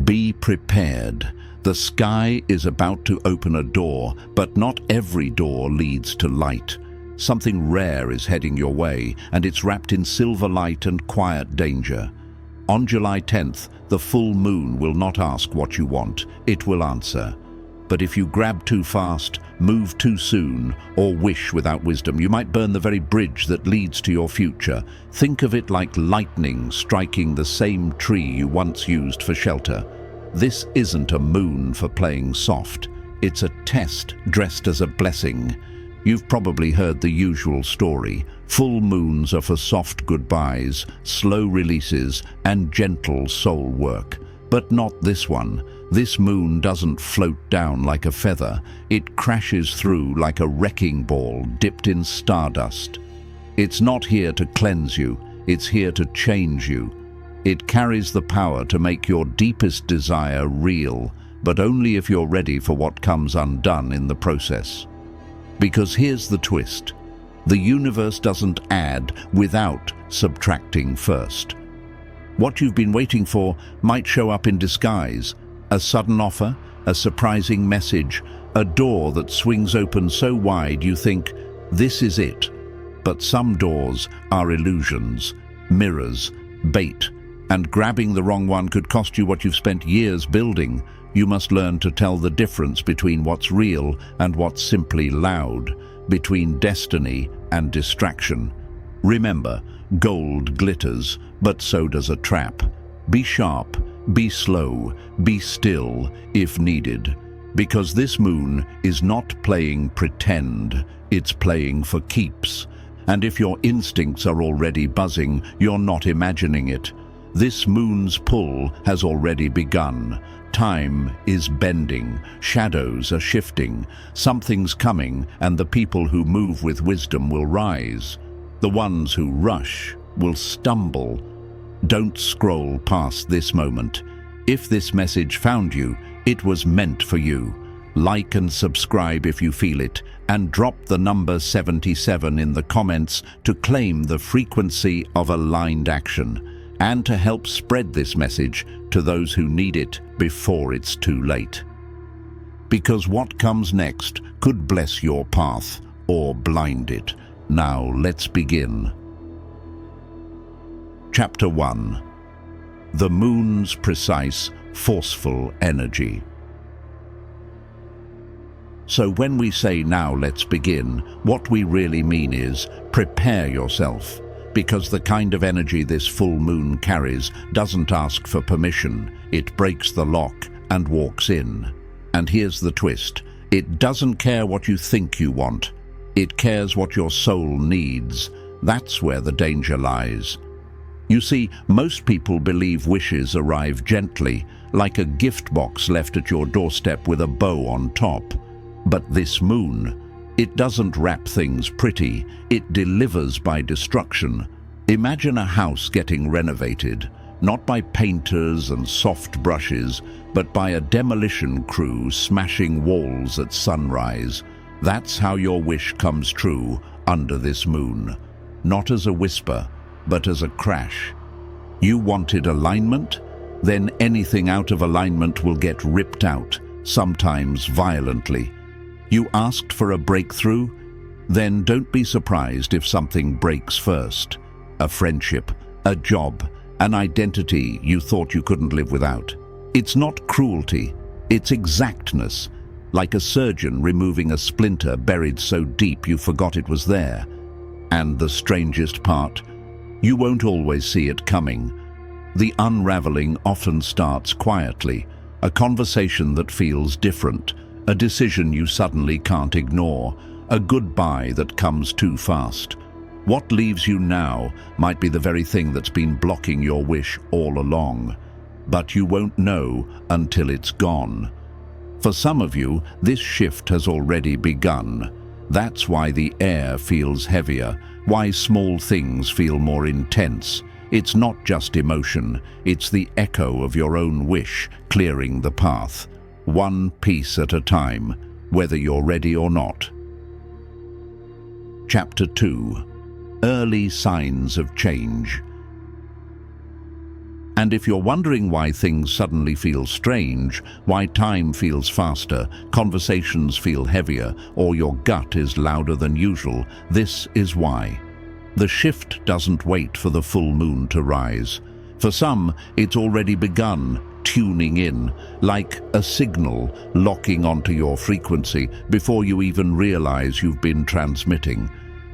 Be prepared. The sky is about to open a door, but not every door leads to light. Something rare is heading your way, and it's wrapped in silver light and quiet danger. On July 10th, the full moon will not ask what you want, it will answer. But if you grab too fast, move too soon, or wish without wisdom, you might burn the very bridge that leads to your future. Think of it like lightning striking the same tree you once used for shelter. This isn't a moon for playing soft. It's a test dressed as a blessing. You've probably heard the usual story. Full moons are for soft goodbyes, slow releases, and gentle soul work. But not this one. This moon doesn't float down like a feather. It crashes through like a wrecking ball dipped in stardust. It's not here to cleanse you. It's here to change you. It carries the power to make your deepest desire real, but only if you're ready for what comes undone in the process. Because here's the twist. The universe doesn't add without subtracting first. What you've been waiting for might show up in disguise. A sudden offer, a surprising message, a door that swings open so wide you think, this is it. But some doors are illusions, mirrors, bait, and grabbing the wrong one could cost you what you've spent years building. You must learn to tell the difference between what's real and what's simply loud, between destiny and distraction. Remember, gold glitters, but so does a trap. Be sharp, be slow, be still if needed. Because this moon is not playing pretend, it's playing for keeps. And if your instincts are already buzzing, you're not imagining it. This moon's pull has already begun. Time is bending, shadows are shifting, something's coming, and the people who move with wisdom will rise. The ones who rush will stumble. Don't scroll past this moment. If this message found you, it was meant for you. Like and subscribe if you feel it, and drop the number 77 in the comments to claim the frequency of aligned action, and to help spread this message to those who need it before it's too late. Because what comes next could bless your path or blind it. Now let's begin. Chapter 1. The moon's precise, forceful energy. So when we say now let's begin, what we really mean is prepare yourself. Because the kind of energy this full moon carries doesn't ask for permission. It breaks the lock and walks in. And here's the twist. It doesn't care what you think you want. It cares what your soul needs. That's where the danger lies. You see, most people believe wishes arrive gently, like a gift box left at your doorstep with a bow on top. But this moon, it doesn't wrap things pretty, it delivers by destruction. Imagine a house getting renovated, not by painters and soft brushes, but by a demolition crew smashing walls at sunrise. That's how your wish comes true under this moon. Not as a whisper, but as a crash. You wanted alignment? Then anything out of alignment will get ripped out, sometimes violently. You asked for a breakthrough? Then don't be surprised if something breaks first. A friendship, a job, an identity you thought you couldn't live without. It's not cruelty, it's exactness, like a surgeon removing a splinter buried so deep you forgot it was there. And the strangest part, you won't always see it coming. The unraveling often starts quietly, a conversation that feels different, a decision you suddenly can't ignore, a goodbye that comes too fast. What leaves you now might be the very thing that's been blocking your wish all along, but you won't know until it's gone. For some of you, this shift has already begun. That's why the air feels heavier, why small things feel more intense. It's not just emotion, it's the echo of your own wish clearing the path. One piece at a time, whether you're ready or not. Chapter 2. Early signs of change. And if you're wondering why things suddenly feel strange, why time feels faster, conversations feel heavier, or your gut is louder than usual, this is why. The shift doesn't wait for the full moon to rise. For some, it's already begun, tuning in, like a signal locking onto your frequency before you even realize you've been transmitting.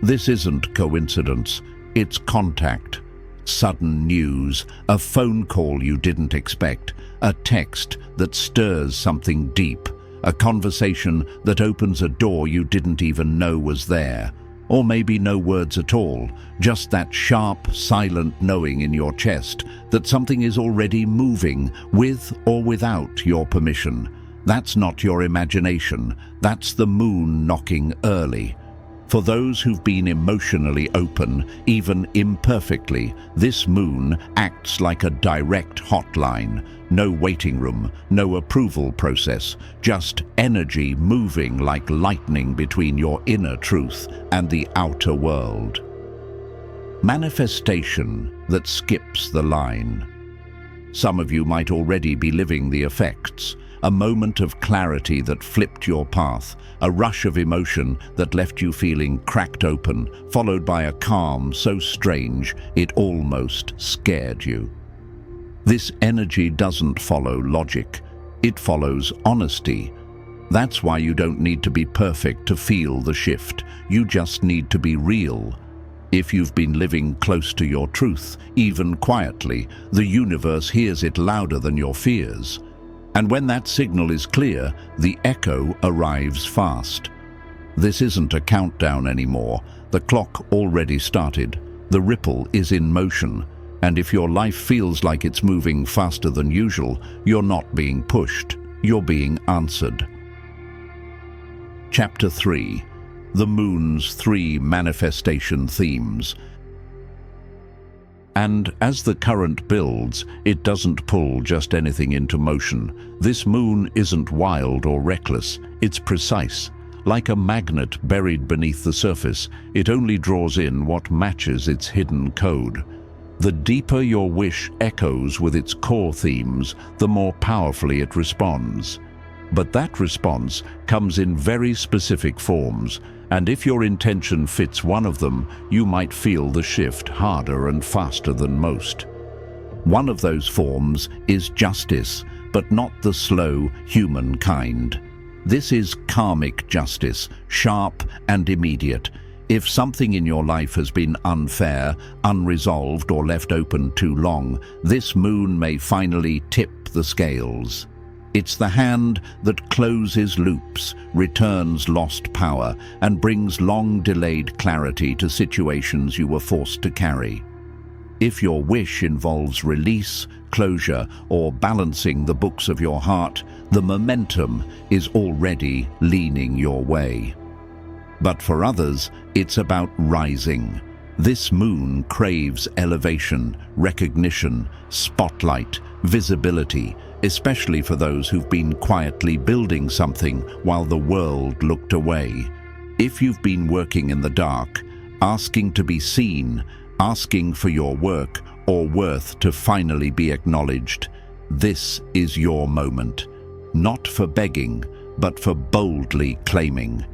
This isn't coincidence, it's contact. Sudden news, a phone call you didn't expect, a text that stirs something deep, a conversation that opens a door you didn't even know was there. Or maybe no words at all, just that sharp, silent knowing in your chest that something is already moving, with or without your permission. That's not your imagination, that's the moon knocking early. For those who've been emotionally open, even imperfectly, this moon acts like a direct hotline. No waiting room, no approval process, just energy moving like lightning between your inner truth and the outer world. Manifestation that skips the line. Some of you might already be living the effects. A moment of clarity that flipped your path, a rush of emotion that left you feeling cracked open, followed by a calm so strange it almost scared you. This energy doesn't follow logic, it follows honesty. That's why you don't need to be perfect to feel the shift, you just need to be real. If you've been living close to your truth, even quietly, the universe hears it louder than your fears. And when that signal is clear, the echo arrives fast. This isn't a countdown anymore. The clock already started. The ripple is in motion. And if your life feels like it's moving faster than usual, you're not being pushed. You're being answered. Chapter 3. The Moon's 3 Manifestation Themes. And as the current builds, it doesn't pull just anything into motion. This moon isn't wild or reckless, it's precise. Like a magnet buried beneath the surface, it only draws in what matches its hidden code. The deeper your wish echoes with its core themes, the more powerfully it responds. But that response comes in very specific forms, and if your intention fits one of them, you might feel the shift harder and faster than most. One of those forms is justice, but not the slow, human kind. This is karmic justice, sharp and immediate. If something in your life has been unfair, unresolved, or left open too long, this moon may finally tip the scales. It's the hand that closes loops, returns lost power, and brings long-delayed clarity to situations you were forced to carry. If your wish involves release, closure, or balancing the books of your heart, the momentum is already leaning your way. But for others, it's about rising. This moon craves elevation, recognition, spotlight, visibility, especially for those who've been quietly building something while the world looked away. If you've been working in the dark, asking to be seen, asking for your work or worth to finally be acknowledged, this is your moment. Not for begging, but for boldly claiming.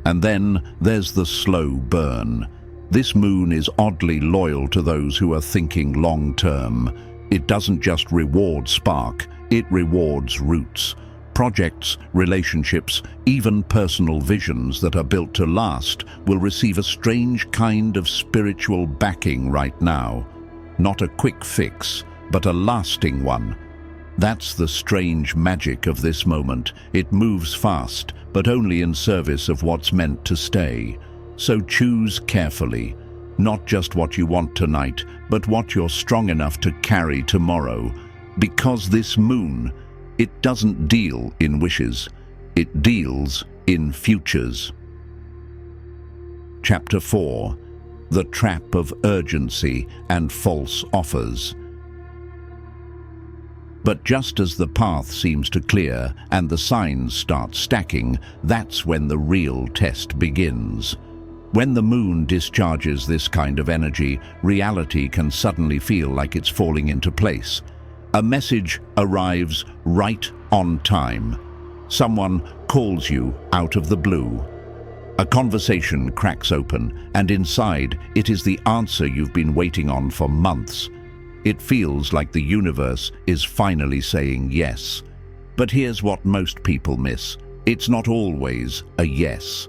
And then there's the slow burn. This moon is oddly loyal to those who are thinking long-term. It doesn't just reward spark, it rewards roots. Projects, relationships, even personal visions that are built to last will receive a strange kind of spiritual backing right now. Not a quick fix, but a lasting one. That's the strange magic of this moment. It moves fast, but only in service of what's meant to stay. So choose carefully, not just what you want tonight, but what you're strong enough to carry tomorrow. Because this moon, it doesn't deal in wishes, it deals in futures. Chapter 4. The Trap of Urgency and False Offers. But just as the path seems to clear and the signs start stacking, that's when the real test begins. When the moon discharges this kind of energy, reality can suddenly feel like it's falling into place. A message arrives right on time. Someone calls you out of the blue. A conversation cracks open, and inside it is the answer you've been waiting on for months. It feels like the universe is finally saying yes. But here's what most people miss. It's not always a yes.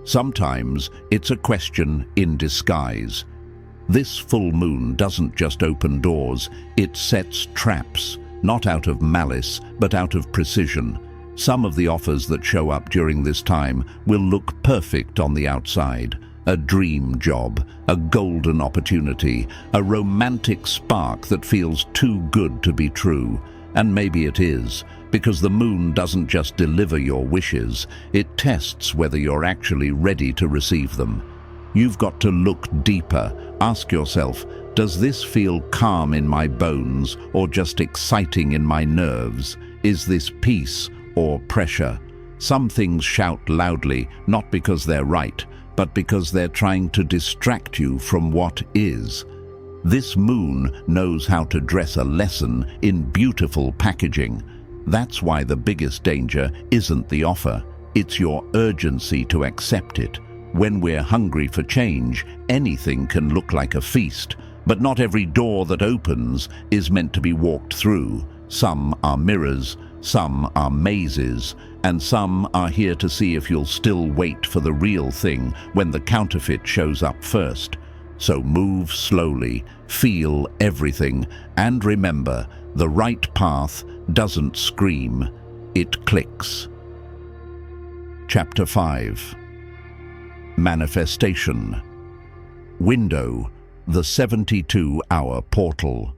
Sometimes it's a question in disguise. This full moon doesn't just open doors, it sets traps, not out of malice, but out of precision. Some of the offers that show up during this time will look perfect on the outside. A dream job, a golden opportunity, a romantic spark that feels too good to be true. And maybe it is, because the moon doesn't just deliver your wishes, it tests whether you're actually ready to receive them. You've got to look deeper. Ask yourself, does this feel calm in my bones or just exciting in my nerves? Is this peace or pressure? Some things shout loudly, not because they're right, but because they're trying to distract you from what is. This moon knows how to dress a lesson in beautiful packaging. That's why the biggest danger isn't the offer, it's your urgency to accept it. When we're hungry for change, anything can look like a feast, but not every door that opens is meant to be walked through. Some are mirrors, some are mazes, and some are here to see if you'll still wait for the real thing when the counterfeit shows up first. So move slowly, feel everything, and remember, the right path doesn't scream, it clicks. Chapter 5. Manifestation. Window, the 72-hour portal.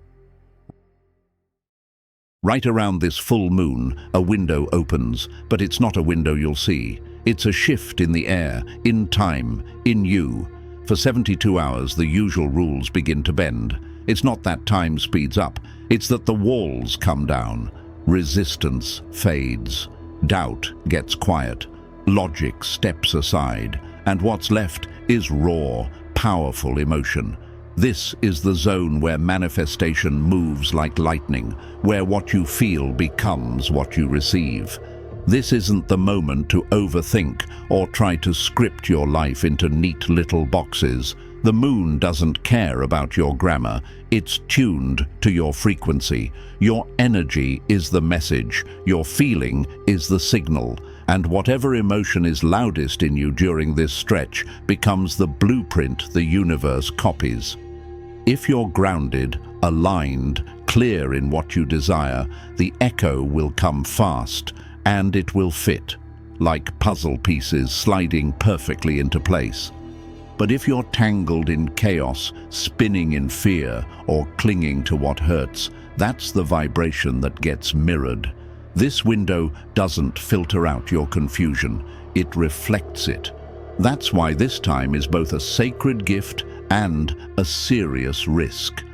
Right around this full moon, a window opens, but it's not a window you'll see. It's a shift in the air, in time, in you. For 72 hours, the usual rules begin to bend. It's not that time speeds up, it's that the walls come down. Resistance fades. Doubt gets quiet. Logic steps aside. And what's left is raw, powerful emotion. This is the zone where manifestation moves like lightning, where what you feel becomes what you receive. This isn't the moment to overthink or try to script your life into neat little boxes. The moon doesn't care about your grammar. It's tuned to your frequency. Your energy is the message. Your feeling is the signal. And whatever emotion is loudest in you during this stretch becomes the blueprint the universe copies. If you're grounded, aligned, clear in what you desire, the echo will come fast, and it will fit, like puzzle pieces sliding perfectly into place. But if you're tangled in chaos, spinning in fear, or clinging to what hurts, that's the vibration that gets mirrored. This window doesn't filter out your confusion, it reflects it. That's why this time is both a sacred gift and a serious risk.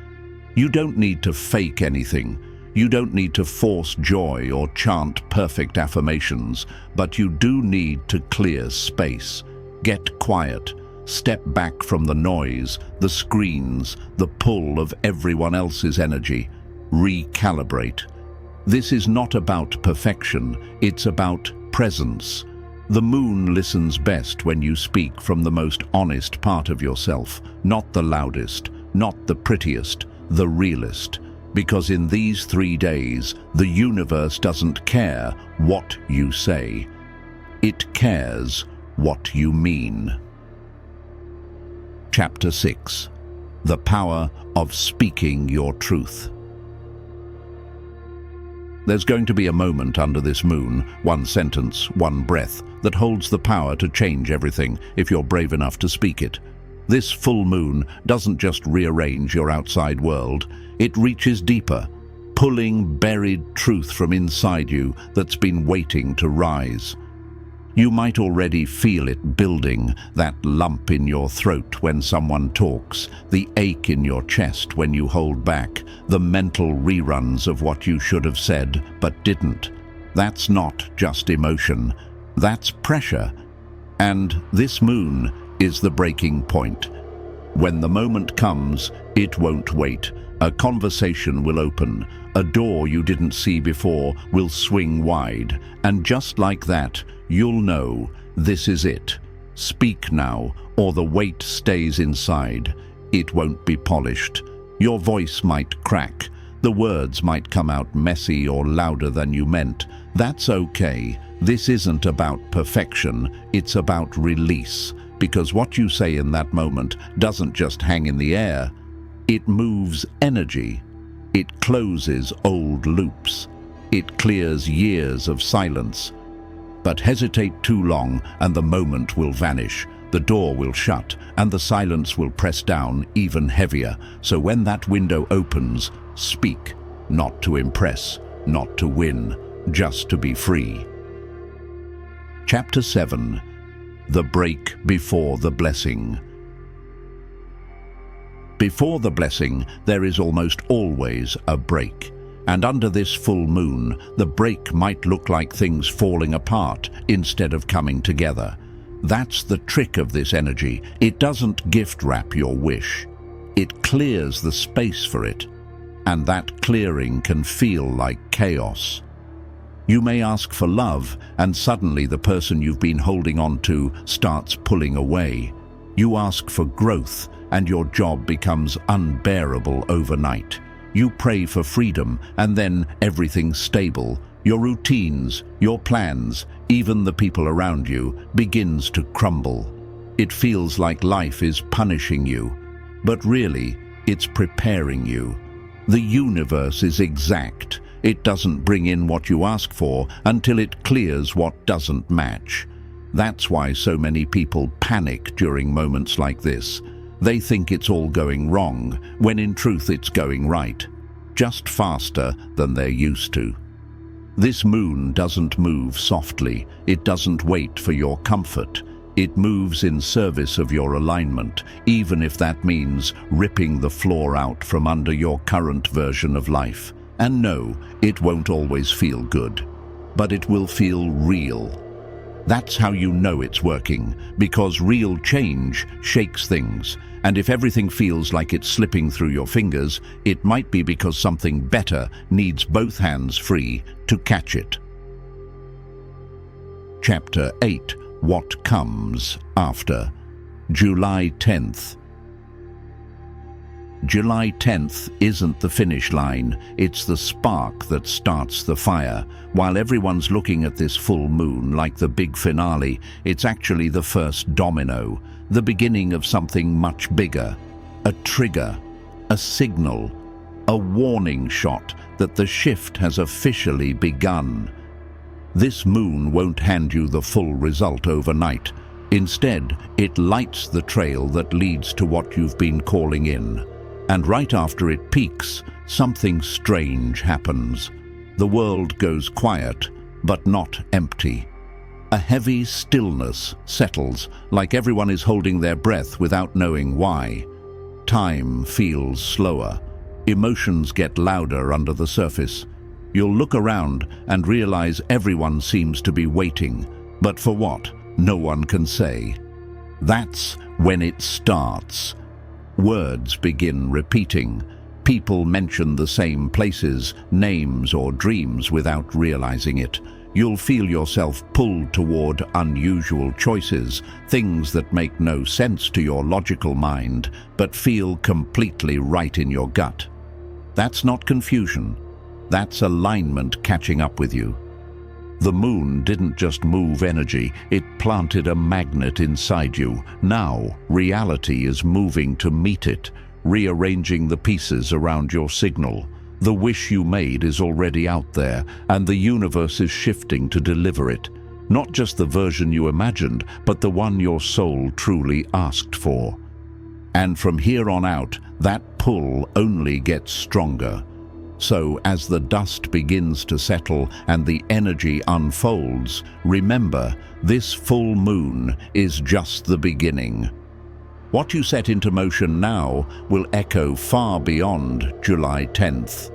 You don't need to fake anything. You don't need to force joy or chant perfect affirmations, but you do need to clear space. Get quiet. Step back from the noise, the screens, the pull of everyone else's energy. Recalibrate. This is not about perfection, it's about presence. The moon listens best when you speak from the most honest part of yourself, not the loudest, not the prettiest, the realest. Because in these 3 days, the universe doesn't care what you say. It cares what you mean. Chapter 6. The Power of Speaking Your Truth. There's going to be a moment under this moon, one sentence, one breath, that holds the power to change everything if you're brave enough to speak it. This full moon doesn't just rearrange your outside world, it reaches deeper, pulling buried truth from inside you that's been waiting to rise. You might already feel it building, that lump in your throat when someone talks, the ache in your chest when you hold back, the mental reruns of what you should have said but didn't. That's not just emotion, that's pressure. And this moon is the breaking point. When the moment comes, it won't wait. A conversation will open. A door you didn't see before will swing wide. And just like that, you'll know this is it. Speak now, or the weight stays inside. It won't be polished. Your voice might crack. The words might come out messy or louder than you meant. That's okay. This isn't about perfection. It's about release. Because what you say in that moment doesn't just hang in the air. It moves energy. It closes old loops. It clears years of silence. But hesitate too long and the moment will vanish. The door will shut and the silence will press down even heavier. So when that window opens, speak, not to impress, not to win, just to be free. Chapter 7. The Break Before the Blessing. Before the blessing, there is almost always a break. And under this full moon, the break might look like things falling apart instead of coming together. That's the trick of this energy. It doesn't gift wrap your wish. It clears the space for it. And that clearing can feel like chaos. You may ask for love, and suddenly the person you've been holding on to starts pulling away. You ask for growth, and your job becomes unbearable overnight. You pray for freedom, and then everything's stable. Your routines, your plans, even the people around you, begins to crumble. It feels like life is punishing you, but really, it's preparing you. The universe is exact. It doesn't bring in what you ask for until it clears what doesn't match. That's why so many people panic during moments like this. They think it's all going wrong, when in truth it's going right, just faster than they're used to. This moon doesn't move softly. It doesn't wait for your comfort. It moves in service of your alignment, even if that means ripping the floor out from under your current version of life. And no, it won't always feel good, but it will feel real. That's how you know it's working, because real change shakes things. And if everything feels like it's slipping through your fingers, it might be because something better needs both hands free to catch it. Chapter 8. What Comes After. July 10th. July 10th isn't the finish line, it's the spark that starts the fire. While everyone's looking at this full moon like the big finale, it's actually the first domino, the beginning of something much bigger. A trigger, a signal, a warning shot that the shift has officially begun. This moon won't hand you the full result overnight. Instead, it lights the trail that leads to what you've been calling in. And right after it peaks, something strange happens. The world goes quiet, but not empty. A heavy stillness settles, like everyone is holding their breath without knowing why. Time feels slower. Emotions get louder under the surface. You'll look around and realize everyone seems to be waiting. But for what? No one can say. That's when it starts. Words begin repeating. People mention the same places, names or dreams without realizing it. You'll feel yourself pulled toward unusual choices, things that make no sense to your logical mind, but feel completely right in your gut. That's not confusion. That's alignment catching up with you. The moon didn't just move energy, it planted a magnet inside you. Now, reality is moving to meet it, rearranging the pieces around your signal. The wish you made is already out there, and the universe is shifting to deliver it. Not just the version you imagined, but the one your soul truly asked for. And from here on out, that pull only gets stronger. So, as the dust begins to settle and the energy unfolds, remember, this full moon is just the beginning. What you set into motion now will echo far beyond July 10th.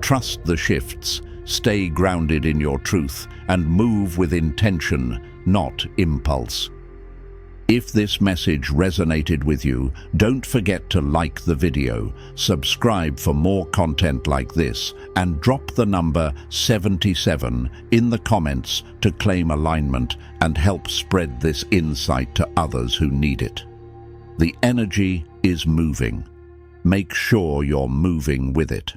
Trust the shifts, stay grounded in your truth, and move with intention, not impulse. If this message resonated with you, don't forget to like the video, subscribe for more content like this, and drop the number 77 in the comments to claim alignment and help spread this insight to others who need it. The energy is moving. Make sure you're moving with it.